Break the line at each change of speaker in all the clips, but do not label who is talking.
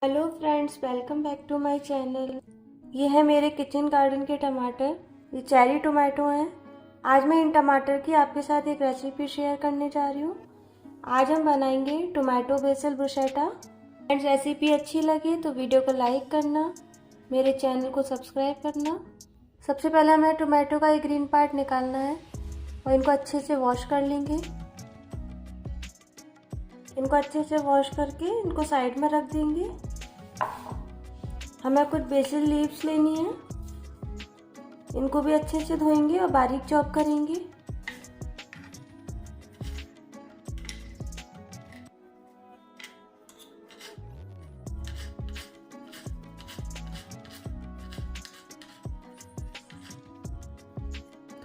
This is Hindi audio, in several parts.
Hello friends, welcome back to my channel. ये है मेरे किचन गार्डन के टमाटर। ये चेरी टोमेटो हैं। आज मैं इन टमाटर की आपके साथ एक रेसिपी शेयर करने जा रही हूँ। आज हम बनाएंगे tomato BECIL bruschetta. Friends, recipe अच्छी लगे तो वीडियो को लाइक करना, मेरे चैनल को सब्सक्राइब करना। सबसे पहले हमें टोमेटो का ये ग्रीन पार्ट निकालना है और इनको अच्छे से वॉश कर लेंगे। इनको अच्छे से वॉश करके इनको साइड में रख देंगे। हमें कुछ बेसिल लीव्स लेनी है, इनको भी अच्छे से धोएंगे और बारीक चॉप करेंगे।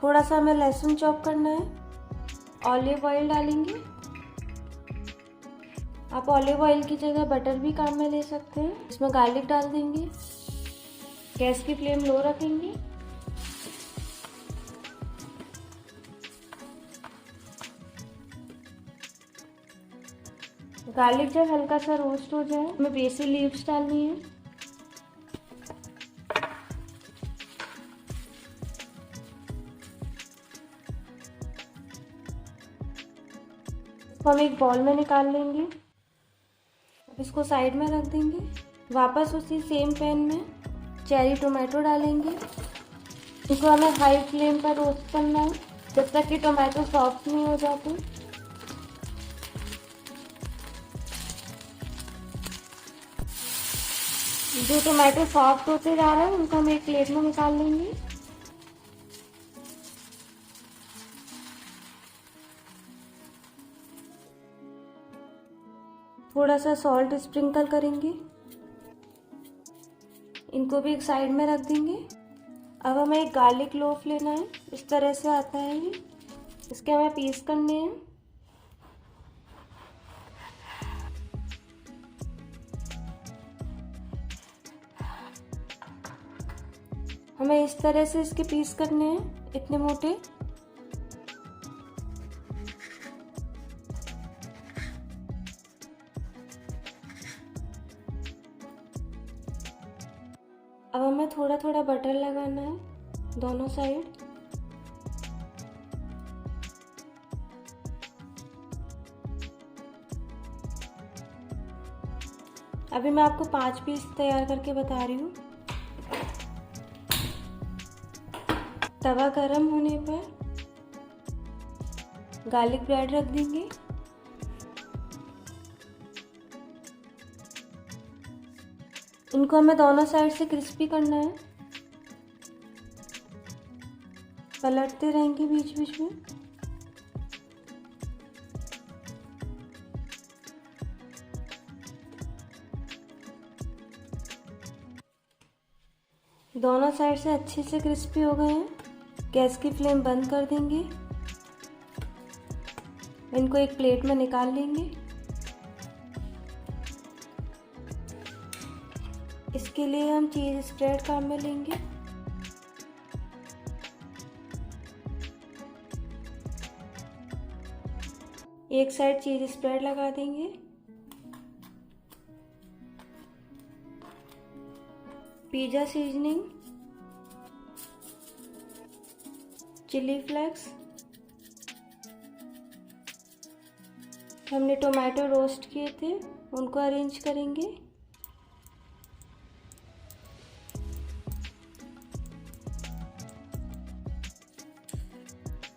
थोड़ा सा हमें लहसुन चॉप करना है। ऑलिव ऑयल डालेंगे। आप ऑलिव ऑयल की जगह बटर भी काम में ले सकते हैं। इसमें गार्लिक डाल देंगे। गैस की फ्लेम लो रखेंगे। गार्लिक जब हल्का सा रोस्ट हो जाए, हमें बेसिल लीव्स डालनी है। इसको हम एक बाउल में निकाल लेंगे। इसको साइड में रख देंगे। वापस उसी सेम पैन में चेरी टोमेटो डालेंगे। इसको हमें हाई फ्लेम पर रोस्ट करना है जब तक कि टोमेटो सॉफ्ट नहीं हो जाते। जो टोमेटो सॉफ्ट होते जा रहे हैं उनको हम एक प्लेट में निकाल लेंगे। थोड़ा सा सॉल्ट स्प्रिंकल करेंगे। इनको भी एक साइड में रख देंगे। अब हमें एक गार्लिक लोफ लेना है। इस तरह से आता है ये। इसके हमें पीस करने हैं। हमें इस तरह से इसके पीस करने हैं, इतने मोटे। अब हमें थोड़ा थोड़ा बटर लगाना है दोनों साइड। अभी मैं आपको 5 पीस तैयार करके बता रही हूँ। तवा गरम होने पर गार्लिक ब्रेड रख देंगे। इनको हमें दोनों साइड से क्रिस्पी करना है। पलटते रहेंगे बीच बीच में। दोनों साइड से अच्छे से क्रिस्पी हो गए हैं। गैस की फ्लेम बंद कर देंगे। इनको एक प्लेट में निकाल लेंगे। इसके लिए हम चीज स्प्रेड काम में लेंगे। एक साइड चीज स्प्रेड लगा देंगे। Pizza seasoning, chilli flakes. हमने टोमेटो रोस्ट किए थे, उनको अरेंज करेंगे।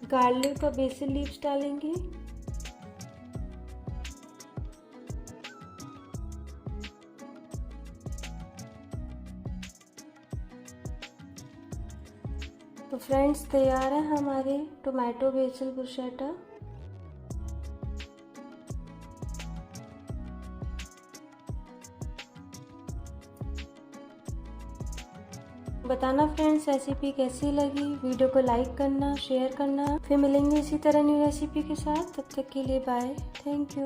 गार्लिक और बेसिल लीव्स डालेंगे। तो फ्रेंड्स, तैयार है हमारे टोमेटो बेसिल ब्रुशेटा। बताना फ्रेंड्स रेसिपी कैसी लगी। वीडियो को लाइक करना, शेयर करना। फिर मिलेंगे इसी तरह न्यू रेसिपी के साथ। तब तक के लिए बाय। Thank you.